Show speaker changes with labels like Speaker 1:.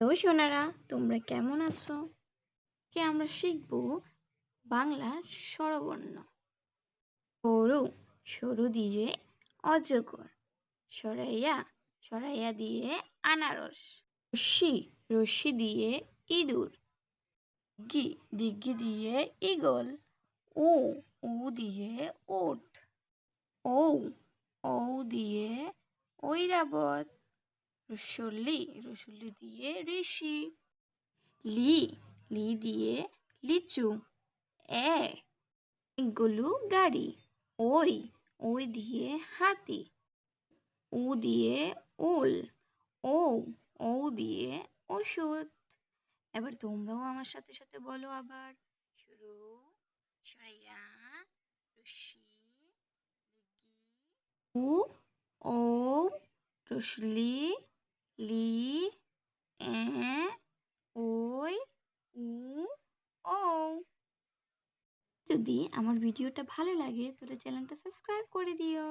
Speaker 1: Hello Sonara, তোমরা কেমন আছো? আমরা শিখবো বাংলা স্বরবর্ণ। সরু, সরু দিয়ে অজগর। সরাইয়া, সরাইয়া দিয়ে আনারস। রশ্মি, রশ্মি দিয়ে ইঁদুর। দিঘি, দিঘি দিয়ে ঈগল। উ, উ দিয়ে উট। ঔ, ঔ দিয়ে ঐরাবত। রসল্লি, রসল্লি দিয়ে ঋষি। লি, লি দিয়ে লিচু। এ, গরু গাড়ি। ওই, ওই দিয়ে হাতি। উ দিয়ে উল। ও, ও দিয়ে ওষুধ। এবার তোমরাও আমার সাথে সাথে বলো আবার। শুরু, সরাইয়া, রশ্মি, দিঘি, উ, ও, রসলি, লি, এ, ওই, উ, ও। যদি আমার ভিডিওটা ভালো লাগে তাহলে চ্যানেলটা সাবস্ক্রাইব করে দিও।